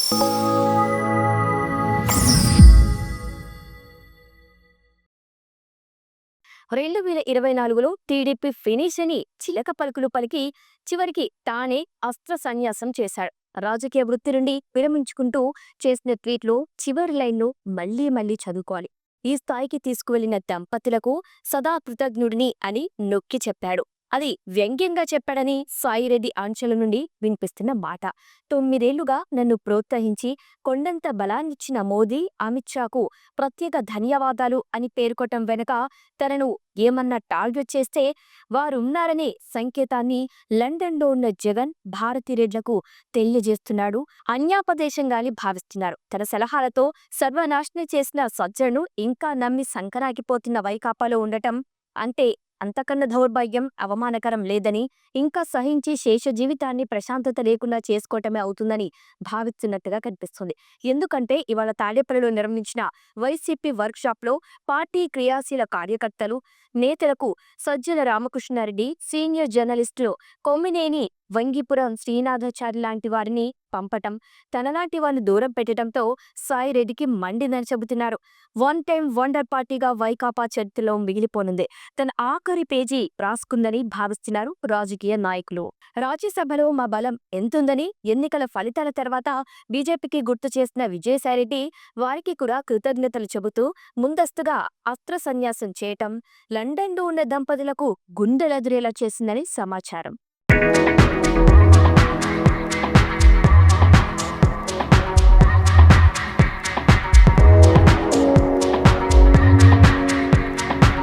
2024లో TDP finish అని చిలక పలుకులు పలికి చివరికి తానే అస్త్ర సన్యాసం చేశాడు. రాజకీయ వృత్తి నుండి విరమించుకుంటూ చేసిన ట్వీట్లో చివరి లైన్ను మళ్లీ మళ్లీ చదువుకోవాలి. ఈ స్థాయికి తీసుకువెళ్లిన దంపతులకు సదా కృతజ్ఞుడిని అని నొక్కి చెప్పాడు. అది వ్యంగ్యంగా చెప్పాడని సాయిరెడ్డి ఆంచల నుండి వినిపిస్తున్న మాట. 9 ఏళ్లుగా నన్ను ప్రోత్సహించి కొండంత బలాన్నిచ్చిన మోదీ, అమిత్ షాకు ప్రత్యేక ధన్యవాదాలు అని పేర్కొనటం వెనుక తనను ఏమన్నా టార్గెట్ చేస్తే వారున్నారనే సంకేతాన్ని లండన్లో ఉన్న జగన్ భారతిరెడ్లకు తెలియజేస్తున్నాడు. అన్యాపదేశంగాని భావిస్తున్నారు. తన సలహాలతో సర్వనాశనం చేసిన సజ్జను ఇంకా నమ్మి సంకరాగిపోతున్న వైకాపాలో ఉండటం అంటే అంతకన్నా దౌర్భాగ్యం, అవమానకరం లేదని, ఇంకా సహించి శేష జీవితాన్ని ప్రశాంతత లేకుండా చేసుకోవటమే అవుతుందని భావిస్తున్నట్టుగా కనిపిస్తుంది. ఎందుకంటే ఇవాళ తాడేపల్లిలో నిర్వహించిన వైసీపీ వర్క్షాప్లో పార్టీ క్రియాశీల కార్యకర్తలు, నేతలకు సజ్జల రామకృష్ణారెడ్డి, సీనియర్ జర్నలిస్టు కొమ్మినేని వంగిపురం శ్రీనాథాచారి లాంటి వారిని పంపటం, తనలాంటి వారిని దూరం పెట్టడంతో సాయిరెడ్డికి మండిందని చెబుతున్నారు. వన్ టైం వండర్ పార్టీగా వైకాపా చరిత్రలో మిగిలిపోనుంది. తన ఆఖరి పేజీ రాసుకుందని భావిస్తున్నారు రాజకీయ నాయకులు. రాజ్యసభలో మా బలం ఎంతుందని ఎన్నికల ఫలితాల తర్వాత బీజేపీకి గుర్తు చేసిన విజయసాయిరెడ్డి వారికి కూడా కృతజ్ఞతలు చెబుతూ ముందస్తుగా అస్త్ర సన్యాసం చేయటం లండన్లో ఉన్న దంపతులకు గుండెలదిరేలా చేసిందని సమాచారం.